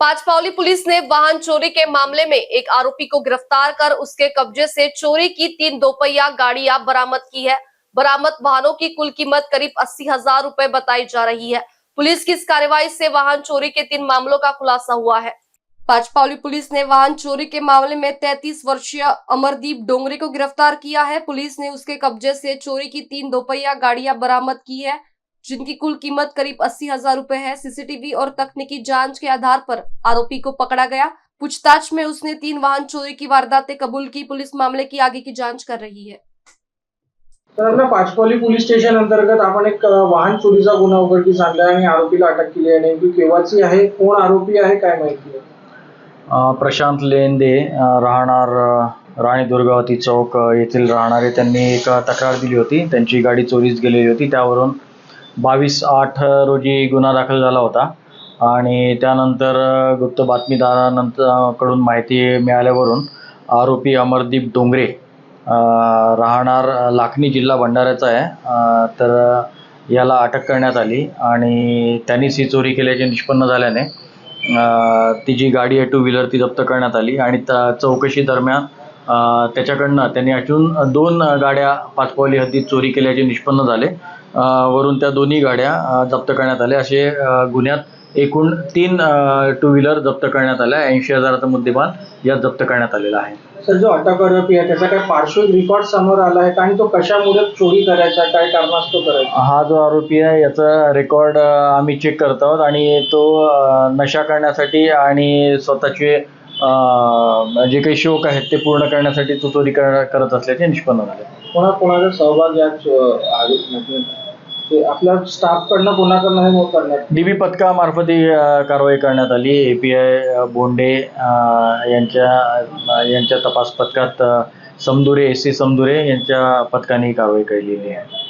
Pachpaoli police ने वाहन चोरी के मामले में एक आरोपी को गिरफ्तार कर उसके कब्जे से चोरी की 3 दोपहिया गाड़ियां बरामद की है। बरामद वाहनों की कुल कीमत करीब 80,000 रुपए बताई जा रही है। पुलिस की इस कार्रवाई से वाहन चोरी के 3 मामलों का खुलासा हुआ है। पाचपावली पुलिस ने वाहन चोरी के मामले में 33 वर्षीय अमरदीप डोंगरे को गिरफ्तार किया है। पुलिस ने उसके कब्जे से चोरी की 3 दोपहिया गाड़ियां बरामद की है, जिनकी कुल कीमत करीब 80,000 रुपए है। सीसीटीवी और तकनीकी जांच के आधार पर आरोपी को पकड़ा गया। पूछताछ में उसने 3 वाहन चोरी की वारदातें कबूल की। पुलिस मामले की आगे की जांच कर रही है। तर आपल्या पाचपावली पोलीस स्टेशन अंतर्गत आपण एक वाहन चोरीचा गुन्हा उघडकीस आणला आणि आरोपीला अटक केली आहे. नेमकी केव्हाची आहे, कोण आरोपी आहे, काय माहिती आहे? प्रशांत लेंदे राहणार राणी दुर्गावती चौक येथील राहणारे त्यांनी एक तक्रार दिली होती. त्यांची गाडी चोरीस गेलेली होती. त्यावरून 22/8 रोजी गुन्हा दाखल झाला होता आणि त्यानंतर गुप्त बातमीदारानंतर कडून माहिती मिळाल्यावरून आरोपी अमरदीप डोंगरे राहणार लाखनी जिल्हा भंडाऱ्याचा आहे, तर याला अटक करण्यात आली आणि त्यांनीच ही चोरी केल्याचे निष्पन्न झाल्याने ती जी गाडी आहे 2 व्हीलर ती जप्त करण्यात आली आणि चौकशी दरम्यान त्याच्याकडनं त्यांनी अजून 2 गाड्या पाचपावली हद्दीत चोरी केल्याचे निष्पन्न झाले. वरून त्या दोन्ही गाड्या जप्त करण्यात आल्या. असे गुन्ह्यात एकूण 3 2 व्हीलर जप्त करण्यात आल्या. 80,000चा मुद्देमाल यात जप्त करण्यात आलेला आहे. सर, जो अटक आरोपी आहे त्याचा काय पार्श्विक रेकॉर्ड समोर आला आहे आणि तो कशामुळे चोरी करायचा, काय कारणास्तव करायचा? हा जो आरोपी आहे याचा रेकॉर्ड आम्ही चेक करत आहोत आणि तो नशा करण्यासाठी आणि स्वतःचे जे काही शौक आहेत ते पूर्ण करण्यासाठी तो चोरी करत असल्याचे निष्पन्न झाले. कोणाचा सहभाग यात ते आपल्या स्टाफकडनं कोणाकडनं हे करण्यात? डीबी पथकामार्फत ही कारवाई करण्यात आली. API बोंडे यांच्या तपास पथकात समदुरे SC समदुरे यांच्या पथकाने ही कारवाई केलेली आहे.